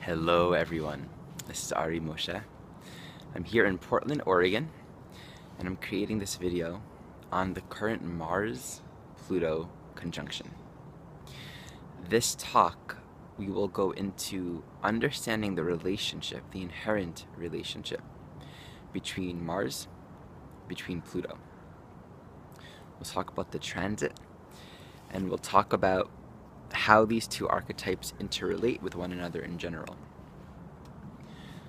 Hello everyone, this is Ari Moshe. I'm here in Portland, Oregon, and I'm creating this video on the current Mars-Pluto conjunction. This talk, we will go into understanding the relationship, the inherent relationship between Mars, between Pluto. We'll talk about the transit, and we'll talk about how these two archetypes interrelate with one another in general.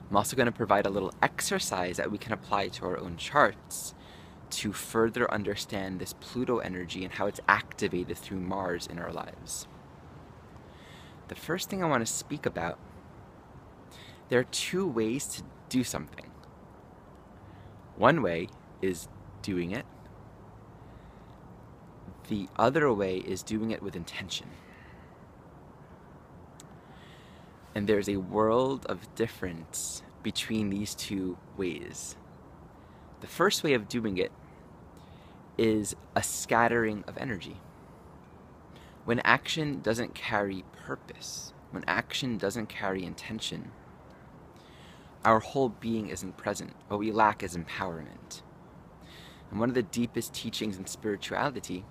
I'm also going to provide a little exercise that we can apply to our own charts to further understand this Pluto energy and how it's activated through Mars in our lives. The first thing I want to speak about, there are two ways to do something. One way is doing it. The other way is doing it with intention. And there's a world of difference between these two ways. The first way of doing it is a scattering of energy. When action doesn't carry purpose, when action doesn't carry intention, our whole being isn't present. What we lack is empowerment. And one of the deepest teachings in spirituality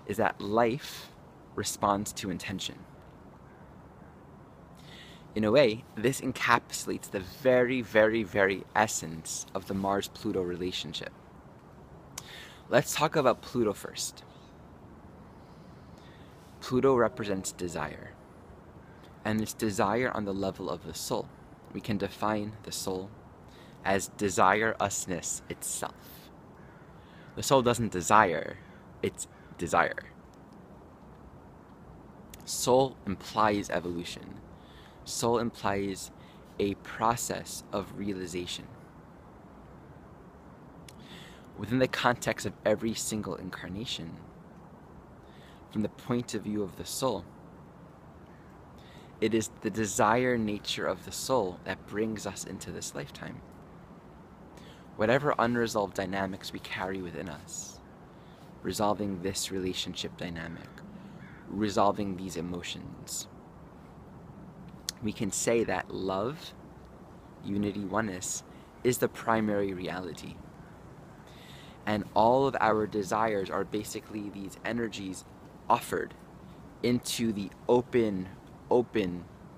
is that life responds to intention. In a way, this encapsulates the very essence of the Mars-Pluto relationship. Let's talk about Pluto first. Pluto represents desire, and it's desire on the level of the soul. We can define the soul as desire-usness itself. The soul doesn't desire, it's desire. Soul implies evolution. Soul implies a process of realization. Within the context of every single incarnation, from the point of view of the soul, it is the desire nature of the soul that brings us into this lifetime. Whatever unresolved dynamics we carry within us, resolving this relationship dynamic, resolving these emotions, we can say that love, unity, oneness, is the primary reality. And all of our desires are basically these energies offered into the open,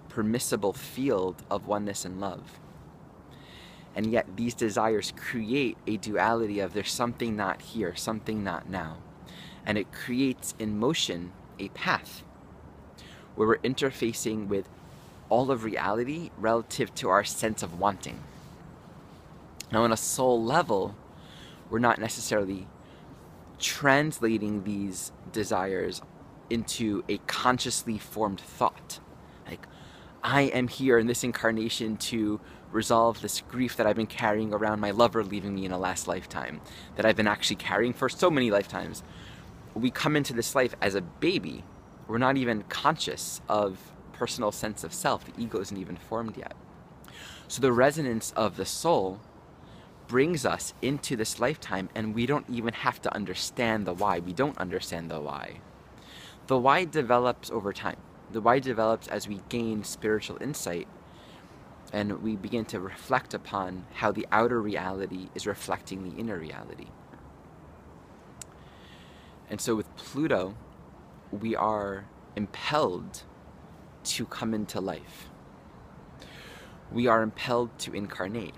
permissible field of oneness and love. And yet these desires create a duality of there's something not here, something not now. And it creates in motion a path where we're interfacing with all of reality relative to our sense of wanting. Now, on a soul level, we're not necessarily translating these desires into a consciously formed thought. Like, I am here in this incarnation to resolve this grief that I've been carrying around my lover leaving me in a last lifetime, that I've been actually carrying for so many lifetimes. We come into this life as a baby. We're not even conscious of personal sense of self. The ego isn't even formed yet. So the resonance of the soul brings us into this lifetime, and we don't even have to understand the why. We don't understand the why. The why develops over time. The why develops as we gain spiritual insight and we begin to reflect upon how the outer reality is reflecting the inner reality. And so with Pluto, we are impelled to come into life. We are impelled to incarnate.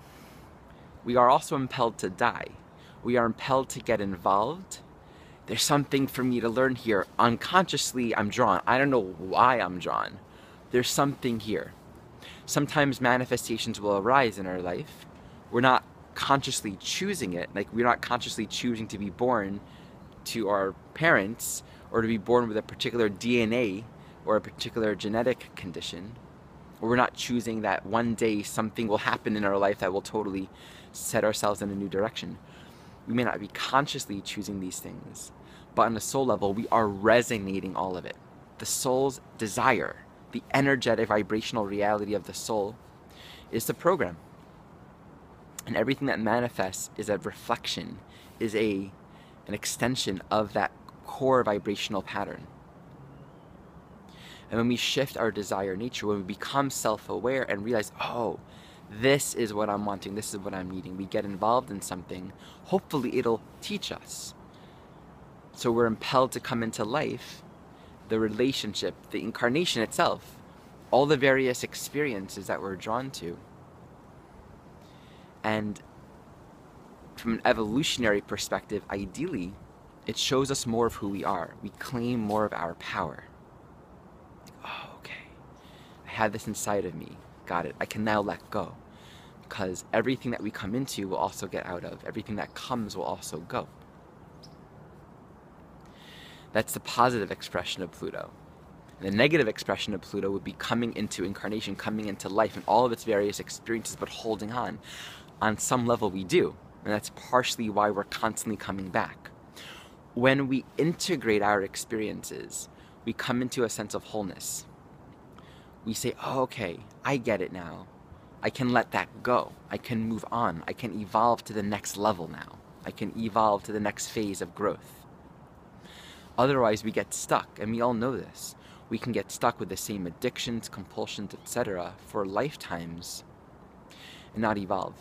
We are also impelled to die. We are impelled to get involved. There's something for me to learn here. Unconsciously, I'm drawn. I don't know why I'm drawn. There's something here. Sometimes manifestations will arise in our life. We're not consciously choosing it. Like, we're not consciously choosing to be born to our parents or to be born with a particular DNA or a particular genetic condition, or we're not choosing that one day something will happen in our life that will totally set ourselves in a new direction. We may not be consciously choosing these things, but on a soul level, we are resonating all of it. The soul's desire, the energetic vibrational reality of the soul, is the program. And everything that manifests is a reflection, is an extension of that core vibrational pattern. And when we shift our desire nature, when we become self-aware and realize, oh, this is what I'm wanting, this is what I'm needing, we get involved in something, hopefully it'll teach us. So we're impelled to come into life, the relationship, the incarnation itself, all the various experiences that we're drawn to. And from an evolutionary perspective, ideally, it shows us more of who we are. We claim more of our power. Oh, okay. I had this inside of me. Got it. I can now let go. Because everything that we come into will also get out of. Everything that comes will also go. That's the positive expression of Pluto. And the negative expression of Pluto would be coming into incarnation, coming into life and all of its various experiences, but holding on. On some level we do. And that's partially why we're constantly coming back. When we integrate our experiences, we come into a sense of wholeness. We say, oh, okay, I get it now. I can let that go. I can move on. I can evolve to the next level now. I can evolve to the next phase of growth. Otherwise, we get stuck, and we all know this. We can get stuck with the same addictions, compulsions, etc. for lifetimes and not evolve.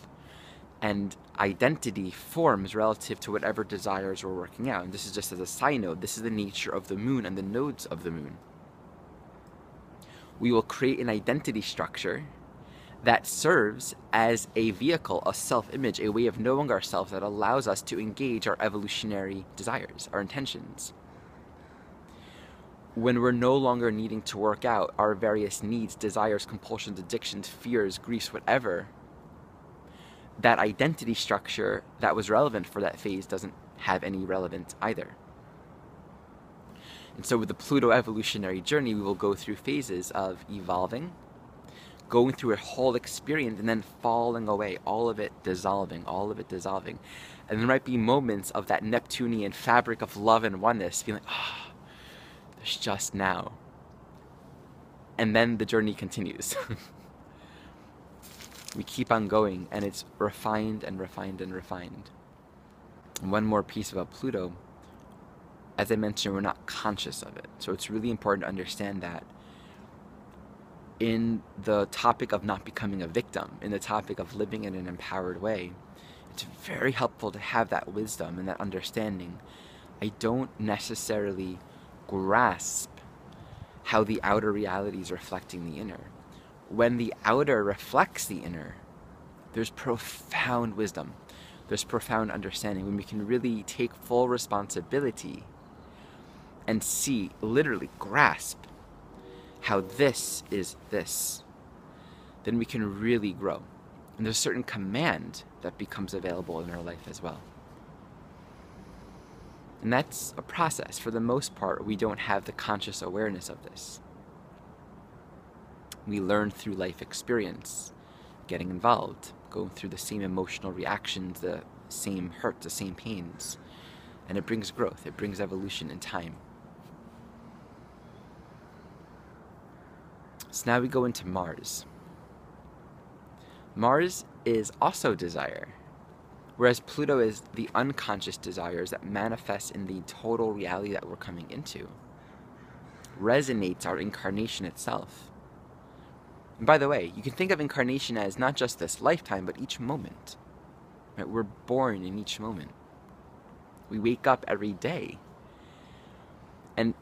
And identity forms relative to whatever desires we're working out. And this is just as a side note, this is the nature of the moon and the nodes of the moon. We will create an identity structure that serves as a vehicle, a self-image, a way of knowing ourselves that allows us to engage our evolutionary desires, our intentions. When we're no longer needing to work out our various needs, desires, compulsions, addictions, fears, griefs, whatever, that identity structure that was relevant for that phase doesn't have any relevance either. And so with the Pluto evolutionary journey, we will go through phases of evolving, going through a whole experience, and then falling away, all of it dissolving. And there might be moments of that Neptunian fabric of love and oneness, feeling, there's just now. And then the journey continues. We keep on going, and it's refined and refined and refined. And one more piece about Pluto, as I mentioned, we're not conscious of it. So it's really important to understand that in the topic of not becoming a victim, in the topic of living in an empowered way, it's very helpful to have that wisdom and that understanding. I don't necessarily grasp how the outer reality is reflecting the inner. When the outer reflects the inner, there's profound wisdom, there's profound understanding. When we can really take full responsibility and see, literally grasp how this is this, then we can really grow. And there's a certain command that becomes available in our life as well. And that's a process. For the most part, we don't have the conscious awareness of this. We learn through life experience, getting involved, going through the same emotional reactions, the same hurt, the same pains. And it brings growth, it brings evolution in time. So now we go into Mars. Mars is also desire, whereas Pluto is the unconscious desires that manifest in the total reality that we're coming into. Resonates our incarnation itself. And by the way, you can think of incarnation as not just this lifetime, but each moment. Right? We're born in each moment. We wake up every day. And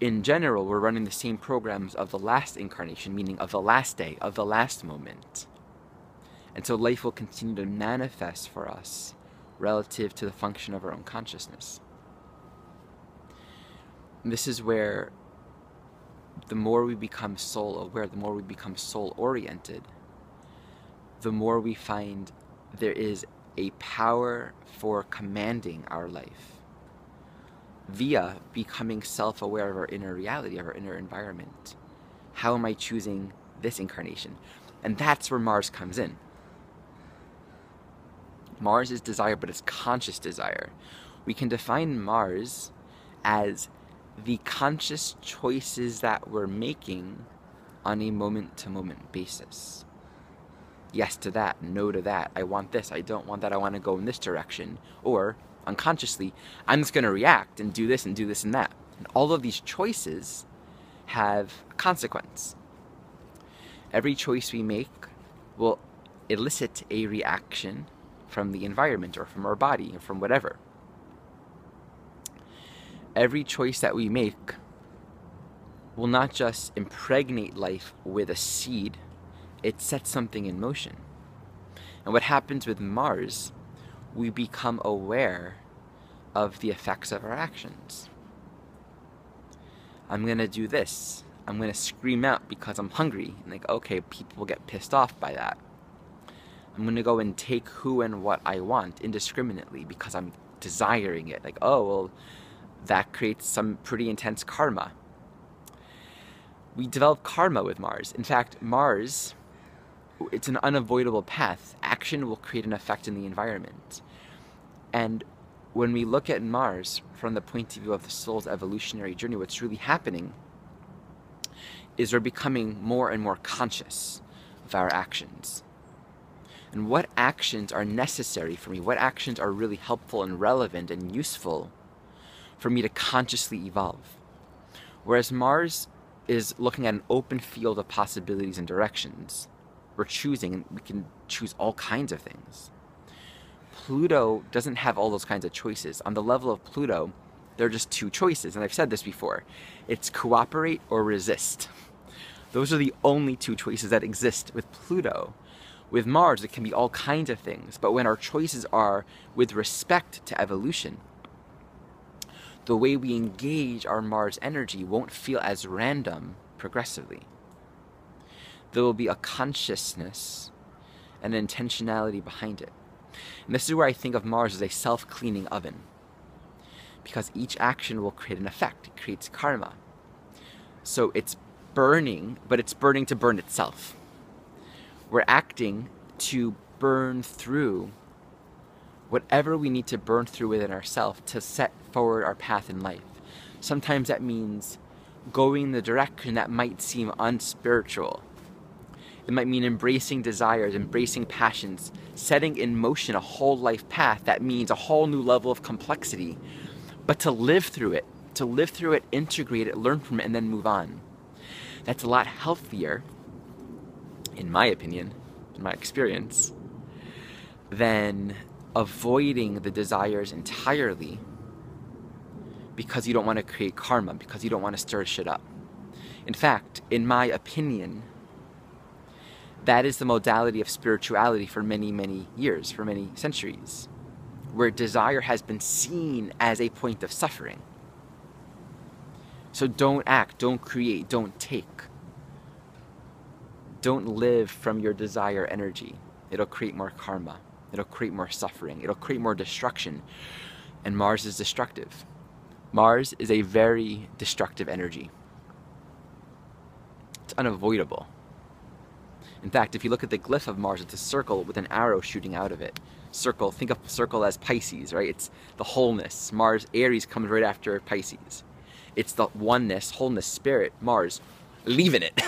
in general, we're running the same programs of the last incarnation, meaning of the last day, of the last moment. And so life will continue to manifest for us relative to the function of our own consciousness. And this is where the more we become soul aware, the more we become soul oriented, the more we find there is a power for commanding our life via becoming self-aware of our inner reality, of our inner environment. How am I choosing this incarnation? And that's where Mars comes in. Mars is desire, but it's conscious desire. We can define Mars as the conscious choices that we're making on a moment-to-moment basis. Yes to that, no to that, I want this, I don't want that, I want to go in this direction. Or, unconsciously, I'm just going to react and do this and do this and that. And all of these choices have a consequence. Every choice we make will elicit a reaction from the environment or from our body or from whatever. Every choice that we make will not just impregnate life with a seed, it sets something in motion. And what happens with Mars, we become aware of the effects of our actions. I'm going to do this. I'm going to scream out because I'm hungry. And like, okay, people will get pissed off by that. I'm going to go and take who and what I want indiscriminately because I'm desiring it. Like, oh, well, that creates some pretty intense karma. We develop karma with Mars. In fact, Mars, it's an unavoidable path. Action will create an effect in the environment. And when we look at Mars from the point of view of the soul's evolutionary journey, what's really happening is we're becoming more and more conscious of our actions. And what actions are necessary for me? What actions are really helpful and relevant and useful for me to consciously evolve? Whereas Mars is looking at an open field of possibilities and directions. We're choosing, and we can choose all kinds of things. Pluto doesn't have all those kinds of choices. On the level of Pluto, there are just two choices, and I've said this before. It's cooperate or resist. Those are the only two choices that exist with Pluto. With Mars, it can be all kinds of things, but when our choices are with respect to evolution, the way we engage our Mars energy won't feel as random progressively. There will be a consciousness and an intentionality behind it. And this is where I think of Mars as a self-cleaning oven. Because each action will create an effect. It creates karma. So it's burning, but it's burning to burn itself. We're acting to burn through whatever we need to burn through within ourselves to set forward our path in life. Sometimes that means going in the direction that might seem unspiritual. It might mean embracing desires, embracing passions, setting in motion a whole life path that means a whole new level of complexity. But to live through it, integrate it, learn from it, and then move on. That's a lot healthier, in my opinion, in my experience, than avoiding the desires entirely because you don't want to create karma, because you don't want to stir shit up. In fact, in my opinion, that is the modality of spirituality for many, many years, for many centuries, where desire has been seen as a point of suffering. So don't act, don't create, don't take. Don't live from your desire energy. It'll create more karma. It'll create more suffering. It'll create more destruction. And Mars is destructive. Mars is a very destructive energy. It's unavoidable. In fact, if you look at the glyph of Mars, it's a circle with an arrow shooting out of it. Circle, think of circle as Pisces, right? It's the wholeness. Mars, Aries comes right after Pisces. It's the oneness, wholeness, spirit, Mars, leaving it.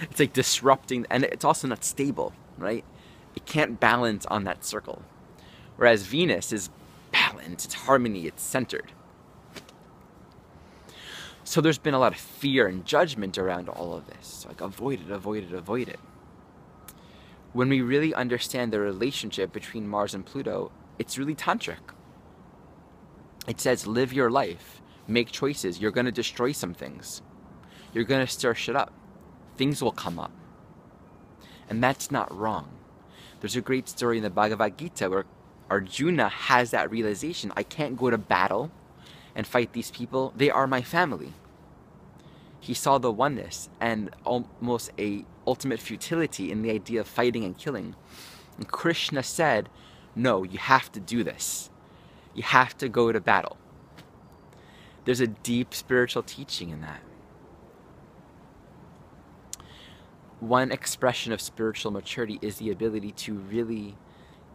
It's like disrupting, and it's also not stable, right? It can't balance on that circle. Whereas Venus is balanced, it's harmony, it's centered. So there's been a lot of fear and judgment around all of this. Like, avoid it, avoid it, avoid it. When we really understand the relationship between Mars and Pluto, it's really tantric. It says, live your life, make choices. You're going to destroy some things. You're going to stir shit up. Things will come up. And that's not wrong. There's a great story in the Bhagavad Gita where Arjuna has that realization. I can't go to battle and fight these people. They are my family. He saw the oneness and almost a ultimate futility in the idea of fighting and killing. And Krishna said, no, you have to do this. You have to go to battle. There's a deep spiritual teaching in that. One expression of spiritual maturity is the ability to really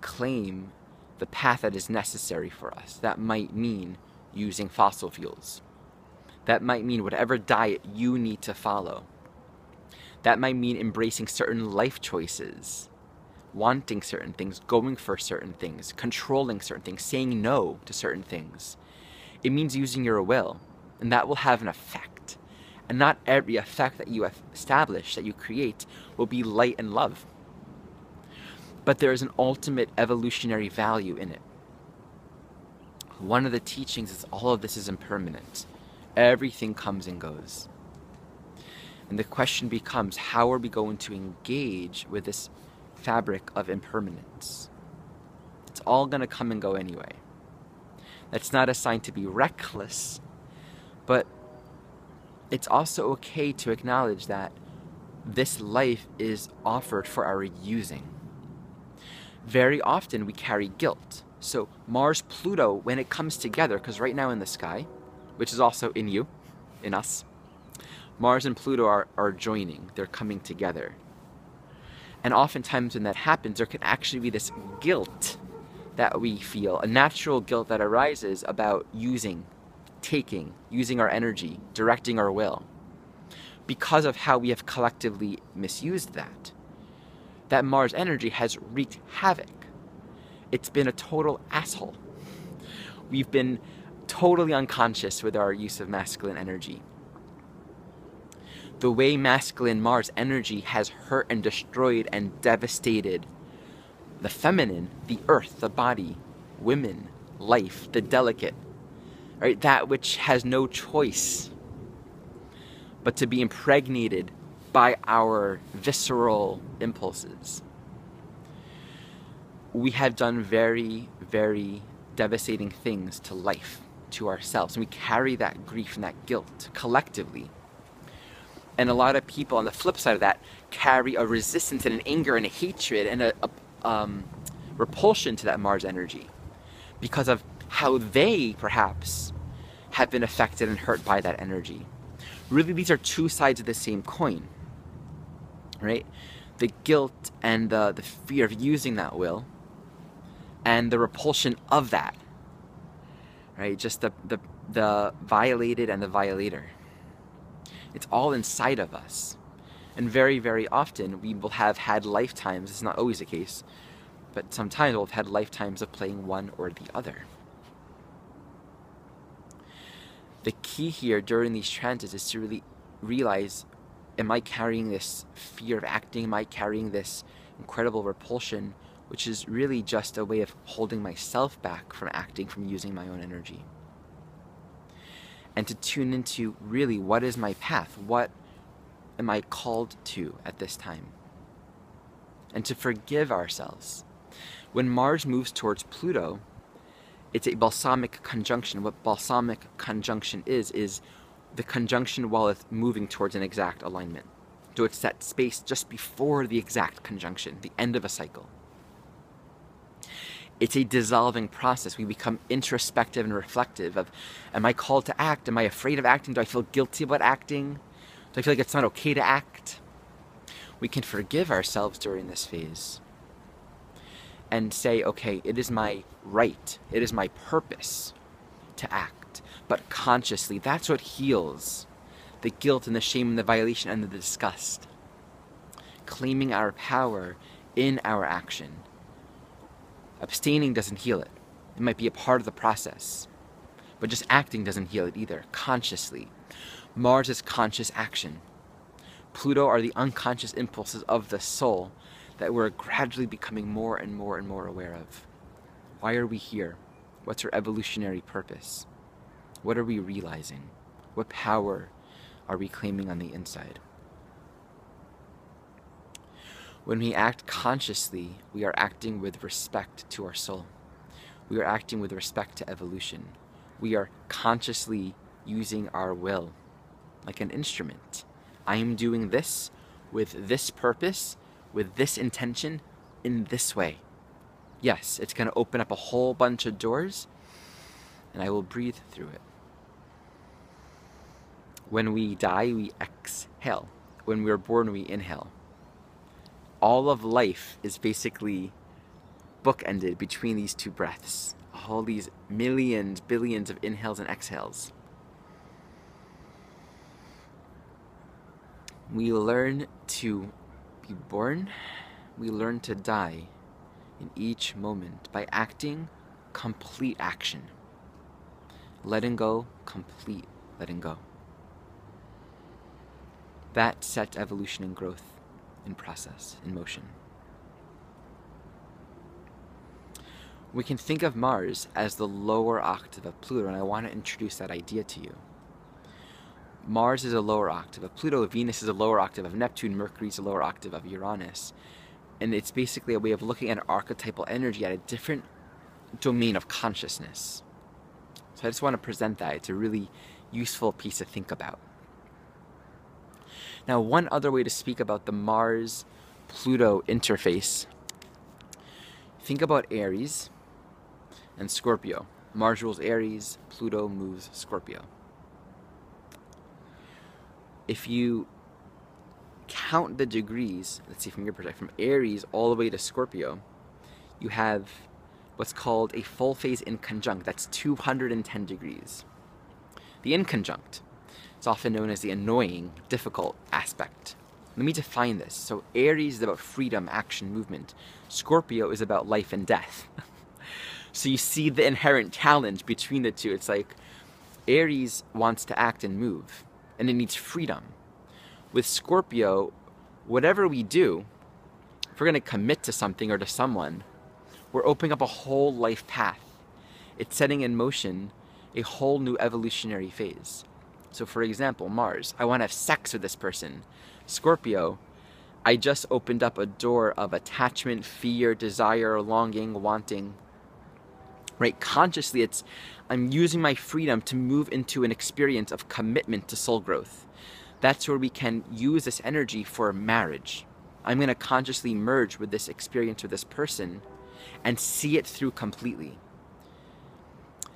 claim the path that is necessary for us. That might mean using fossil fuels. That might mean whatever diet you need to follow. That might mean embracing certain life choices, wanting certain things, going for certain things, controlling certain things, saying no to certain things. It means using your will, and that will have an effect. And not every effect that you establish, that you create, will be light and love. But there is an ultimate evolutionary value in it. One of the teachings is all of this is impermanent. Everything comes and goes. And the question becomes, how are we going to engage with this fabric of impermanence? It's all going to come and go anyway. That's not a sign to be reckless, but it's also okay to acknowledge that this life is offered for our using. Very often we carry guilt. So Mars, Pluto, when it comes together, because right now in the sky, which is also in you, in us, Mars and Pluto are joining, they're coming together. And oftentimes when that happens, there can actually be this guilt that we feel, a natural guilt that arises about using our energy, directing our will, because of how we have collectively misused that. That Mars energy has wreaked havoc. It's been a total asshole. We've been totally unconscious with our use of masculine energy. The way masculine Mars energy has hurt and destroyed and devastated the feminine, the earth, the body, women, life, the delicate, right? That which has no choice but to be impregnated by our visceral impulses. We have done very, very devastating things to life, to ourselves, and we carry that grief and that guilt collectively. And a lot of people on the flip side of that carry a resistance and an anger and a hatred and a repulsion to that Mars energy because of how they perhaps have been affected and hurt by that energy. Really, these are two sides of the same coin, right? The guilt and the fear of using that will, and the repulsion of that, right? Just the violated and the violator. It's all inside of us. And very, very often we will have had lifetimes, it's not always the case, but sometimes we'll have had lifetimes of playing one or the other. The key here during these transits is to really realize, am I carrying this fear of acting? Am I carrying this incredible repulsion, which is really just a way of holding myself back from acting, from using my own energy? And to tune into really, what is my path? What am I called to at this time? And to forgive ourselves. When Mars moves towards Pluto, it's a balsamic conjunction. What balsamic conjunction is the conjunction while it's moving towards an exact alignment. So it's that space just before the exact conjunction, the end of a cycle. It's a dissolving process. We become introspective and reflective of, am I called to act? Am I afraid of acting? Do I feel guilty about acting? Do I feel like it's not okay to act? We can forgive ourselves during this phase and say, okay, it is my right, it is my purpose to act, but consciously. That's what heals the guilt and the shame and the violation and the disgust. Claiming our power in our action. Abstaining doesn't heal it. It might be a part of the process, but just acting doesn't heal it either, consciously. Mars is conscious action. Pluto are the unconscious impulses of the soul that we're gradually becoming more and more and more aware of. Why are we here? What's our evolutionary purpose? What are we realizing? What power are we claiming on the inside? When we act consciously, we are acting with respect to our soul. We are acting with respect to evolution. We are consciously using our will like an instrument. I am doing this with this purpose, with this intention, in this way. Yes, it's going to open up a whole bunch of doors, and I will breathe through it. When we die, we exhale. When we are born, we inhale. All of life is basically bookended between these two breaths. All these millions, billions of inhales and exhales. We learn to be born, we learn to die in each moment by acting complete action. Letting go, complete letting go. that set evolution and growth in process, in motion. We can think of Mars as the lower octave of Pluto, and I want to introduce that idea to you. Mars is a lower octave of Pluto, Venus is a lower octave of Neptune, Mercury is a lower octave of Uranus. And it's basically a way of looking at archetypal energy at a different domain of consciousness. So I just want to present that. It's a really useful piece to think about. Now, one other way to speak about the Mars-Pluto interface, think about Aries and Scorpio. Mars rules Aries, Pluto moves Scorpio. If you count the degrees, let's see from your perspective, from Aries all the way to Scorpio, you have what's called a full phase inconjunct. That's 210 degrees. The inconjunct is often known as the annoying, difficult aspect. Let me define this. So Aries is about freedom, action, movement. Scorpio is about life and death. So you see the inherent challenge between the two. It's like Aries wants to act and move, and it needs freedom. With Scorpio, whatever we do, if we're going to commit to something or to someone, we're opening up a whole life path. It's setting in motion a whole new evolutionary phase. So for example, Mars, I want to have sex with this person. Scorpio, I just opened up a door of attachment, fear, desire, longing, wanting. Right? Consciously, I'm using my freedom to move into an experience of commitment to soul growth. That's where we can use this energy for marriage. I'm going to consciously merge with this experience with this person and see it through completely.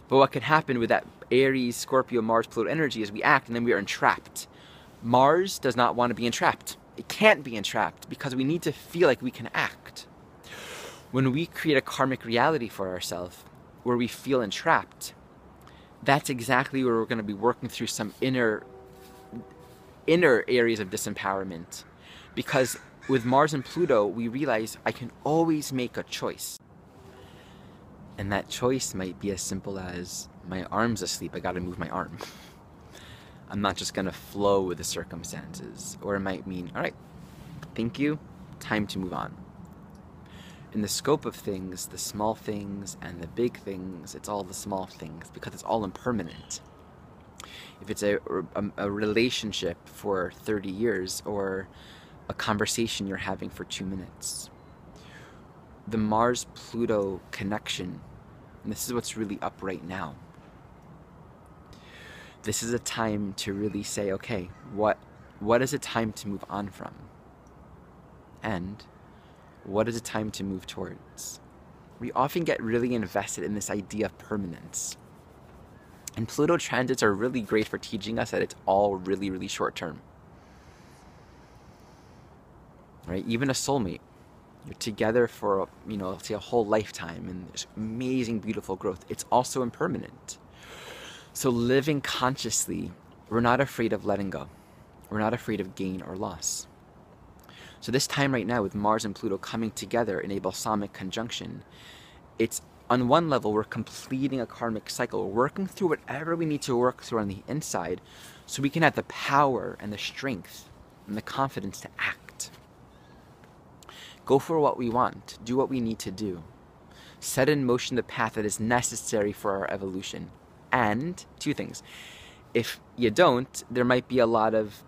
But what can happen with that Aries, Scorpio, Mars, Pluto energy is we act and then we are entrapped. Mars does not want to be entrapped. It can't be entrapped because we need to feel like we can act. When we create a karmic reality for ourselves where we feel entrapped, that's exactly where we're going to be working through some inner areas of disempowerment. Because with Mars and Pluto, we realize I can always make a choice. And that choice might be as simple as, my arm's asleep, I gotta move my arm. I'm not just gonna flow with the circumstances. Or it might mean, all right, thank you, time to move on. In the scope of things, the small things and the big things, it's all the small things because it's all impermanent. If it's a relationship for 30 years or a conversation you're having for 2 minutes, the Mars-Pluto connection, and this is what's really up right now. This is a time to really say, okay, what is a time to move on from? And what is a time to move towards? We often get really invested in this idea of permanence. And Pluto transits are really great for teaching us that it's all really, really short term. Right? Even a soulmate. You're together for, let's say a whole lifetime, and there's amazing, beautiful growth. It's also impermanent. So living consciously, we're not afraid of letting go. We're not afraid of gain or loss. So this time right now with Mars and Pluto coming together in a balsamic conjunction, it's on one level, we're completing a karmic cycle. We're working through whatever we need to work through on the inside so we can have the power and the strength and the confidence to act. Go for what we want. Do what we need to do. Set in motion the path that is necessary for our evolution. And two things. If you don't, there might be a lot of,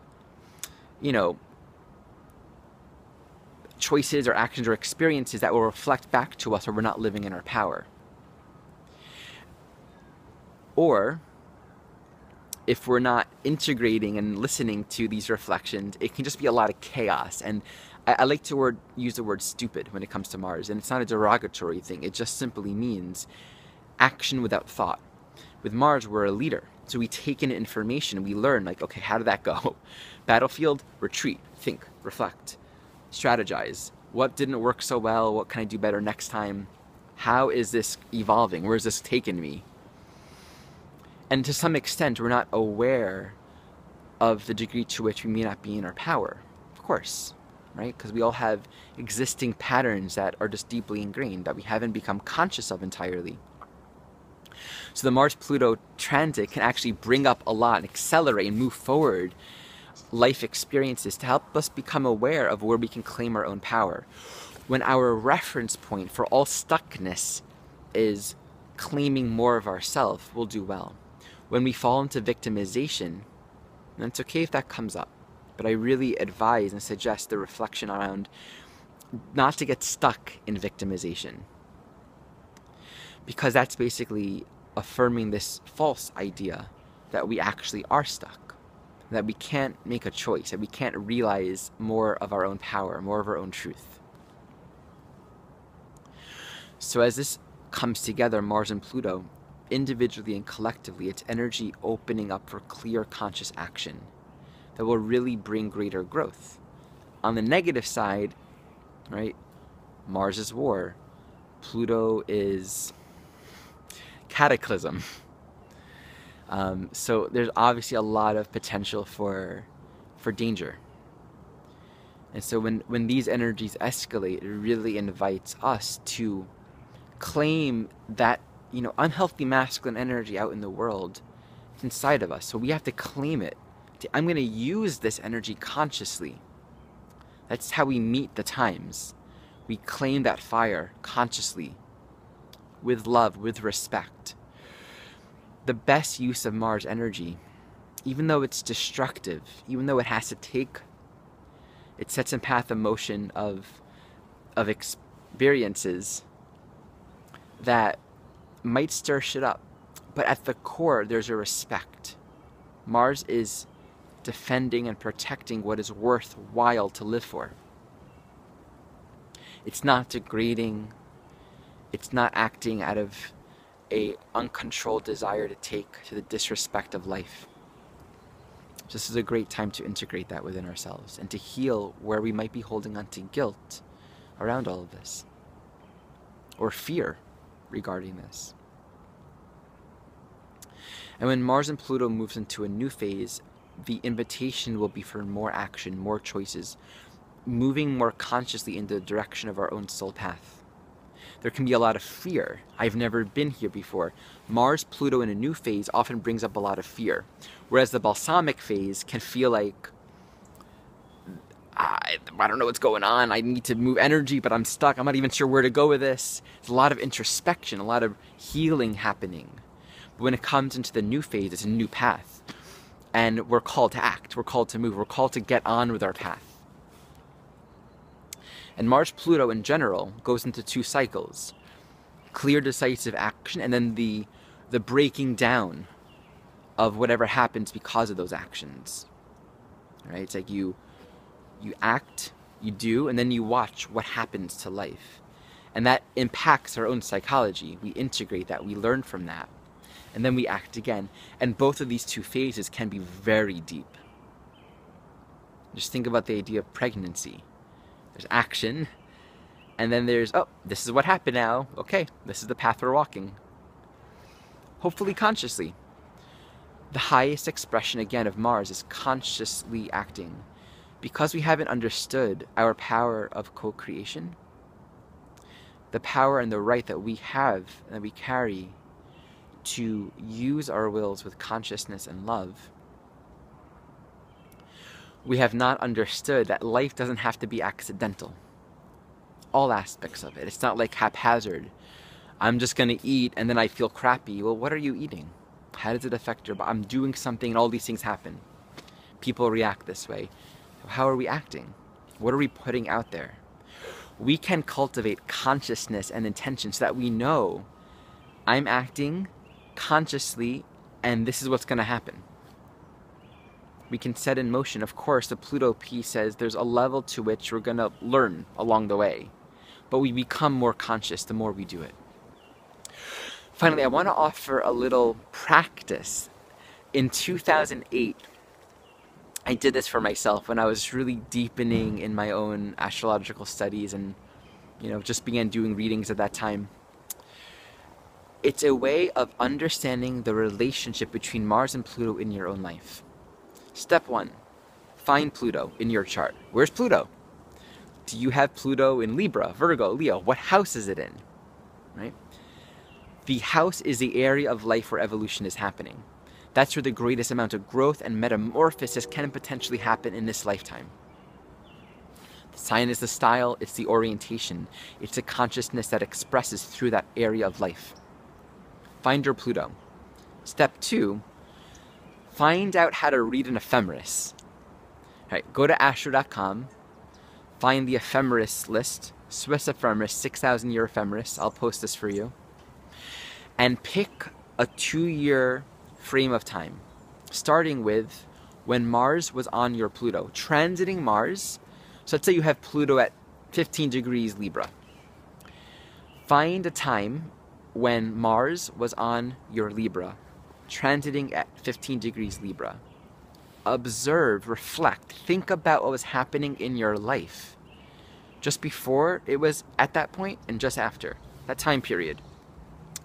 choices or actions or experiences that will reflect back to us where we're not living in our power. Or if we're not integrating and listening to these reflections, it can just be a lot of chaos. And I like to use the word stupid when it comes to Mars, and it's not a derogatory thing. It just simply means action without thought. With Mars, we're a leader. So we take in information, we learn, like, okay, how did that go? Battlefield, retreat, think, reflect, strategize. What didn't work so well? What can I do better next time? How is this evolving? Where is this taking me? And to some extent, we're not aware of the degree to which we may not be in our power. Of course, right? Because we all have existing patterns that are just deeply ingrained that we haven't become conscious of entirely. So the Mars-Pluto transit can actually bring up a lot and accelerate and move forward life experiences to help us become aware of where we can claim our own power. When our reference point for all stuckness is claiming more of ourselves, we'll do well. When we fall into victimization, and it's okay if that comes up, but I really advise and suggest the reflection around not to get stuck in victimization, because that's basically affirming this false idea that we actually are stuck, that we can't make a choice, that we can't realize more of our own power, more of our own truth. So as this comes together, Mars and Pluto, individually and collectively, it's energy opening up for clear conscious action that will really bring greater growth. On the negative side, right, Mars is war, Pluto is cataclysm. So there's obviously a lot of potential for danger. And so when these energies escalate, it really invites us to claim that, unhealthy masculine energy out in the world. It's inside of us. So we have to claim it. I'm going to use this energy consciously. That's how we meet the times. We claim that fire consciously, with love, with respect. The best use of Mars energy, even though it's destructive, even though it has to take, it sets in path a motion of experiences that might stir shit up. But at the core, there's a respect. Mars is defending and protecting what is worthwhile to live for. It's not degrading. It's not acting out of a uncontrolled desire to take to the disrespect of life. This is a great time to integrate that within ourselves and to heal where we might be holding on to guilt around all of this, or fear regarding this. And when Mars and Pluto moves into a new phase, the invitation will be for more action, more choices, moving more consciously in the direction of our own soul path. There can be a lot of fear. I've never been here before. Mars, Pluto in a new phase often brings up a lot of fear, whereas the balsamic phase can feel like, I don't know what's going on. I need to move energy, but I'm stuck. I'm not even sure where to go with this. There's a lot of introspection, a lot of healing happening. But when it comes into the new phase, it's a new path. And we're called to act. We're called to move. We're called to get on with our path. And Mars-Pluto in general goes into two cycles. Clear, decisive action, and then the breaking down of whatever happens because of those actions. Right? It's like you act, you do, and then you watch what happens to life. And that impacts our own psychology. We integrate that, we learn from that. And then we act again. And both of these two phases can be very deep. Just think about the idea of pregnancy. There's action, and then there's, oh, this is what happened now. Okay, this is the path we're walking. Hopefully consciously. The highest expression, again, of Mars is consciously acting. Because we haven't understood our power of co-creation, the power and the right that we have, and that we carry to use our wills with consciousness and love, we have not understood that life doesn't have to be accidental. All aspects of it. It's not like haphazard. I'm just going to eat and then I feel crappy. Well, what are you eating? How does it affect your body? I'm doing something and all these things happen. People react this way. How are we acting? What are we putting out there? We can cultivate consciousness and intention so that we know I'm acting consciously and this is what's going to happen. We can set in motion. Of course, the Pluto piece says there's a level to which we're going to learn along the way. But we become more conscious the more we do it. Finally, I want to offer a little practice. In 2008, I did this for myself when I was really deepening in my own astrological studies and, just began doing readings at that time. It's a way of understanding the relationship between Mars and Pluto in your own life. Step 1, find Pluto in your chart. Where's Pluto? Do you have Pluto in Libra, Virgo, Leo? What house is it in? Right? The house is the area of life where evolution is happening. That's where the greatest amount of growth and metamorphosis can potentially happen in this lifetime. The sign is the style, it's the orientation, it's the consciousness that expresses through that area of life. Find your Pluto. Step 2, find out how to read an ephemeris. All right, go to astro.com, find the ephemeris list, Swiss ephemeris, 6,000 year ephemeris, I'll post this for you, and pick a 2-year frame of time, starting with when Mars was on your Pluto, transiting Mars. So let's say you have Pluto at 15 degrees Libra. Find a time when Mars was on your Libra, transiting at 15 degrees Libra. Observe, reflect, think about what was happening in your life just before it was at that point and just after, that time period.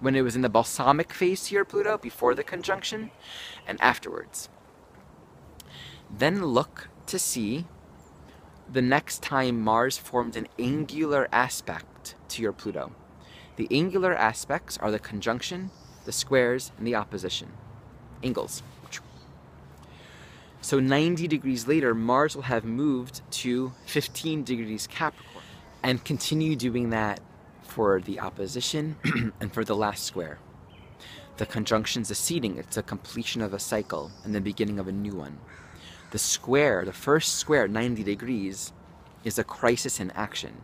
When it was in the balsamic phase to your Pluto, before the conjunction, and afterwards. Then look to see the next time Mars formed an angular aspect to your Pluto. The angular aspects are the conjunction, the squares, and the opposition. Angles. So 90 degrees later, Mars will have moved to 15 degrees Capricorn and continue doing that for the opposition and for the last square. The conjunction's a seeding, it's a completion of a cycle and the beginning of a new one. The square, the first square, 90 degrees, is a crisis in action.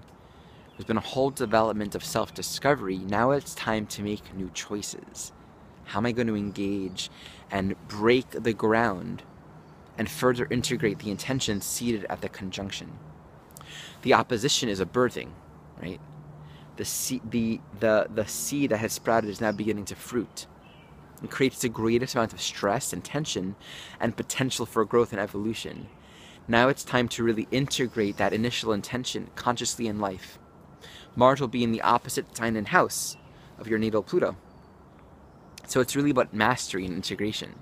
There's been a whole development of self-discovery. Now it's time to make new choices. How am I going to engage and break the ground and further integrate the intention seated at the conjunction? The opposition is a birthing, right? The seed that has sprouted is now beginning to fruit. It creates the greatest amount of stress and tension and potential for growth and evolution. Now it's time to really integrate that initial intention consciously in life. Mars will be in the opposite sign and house of your natal Pluto. So it's really about mastery and integration.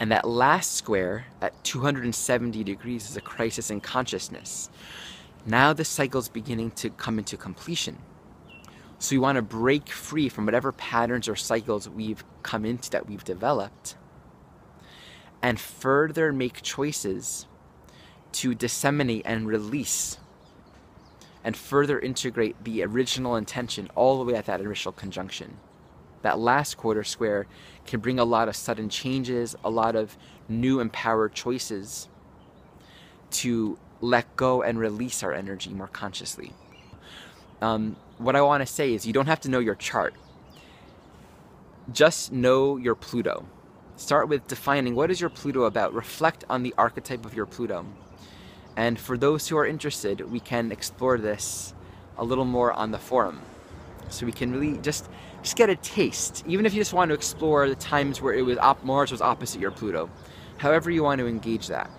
And that last square at 270 degrees is a crisis in consciousness. Now the cycle's beginning to come into completion. So we want to break free from whatever patterns or cycles we've come into, that we've developed, and further make choices to disseminate and release and further integrate the original intention all the way at that initial conjunction. That last quarter square can bring a lot of sudden changes, a lot of new empowered choices to let go and release our energy more consciously. What I want to say is you don't have to know your chart. Just know your Pluto. Start with defining what is your Pluto about. Reflect on the archetype of your Pluto. And for those who are interested, we can explore this a little more on the forum. So we can really just get a taste. Even if you just want to explore the times where Mars was opposite your Pluto. However you want to engage that.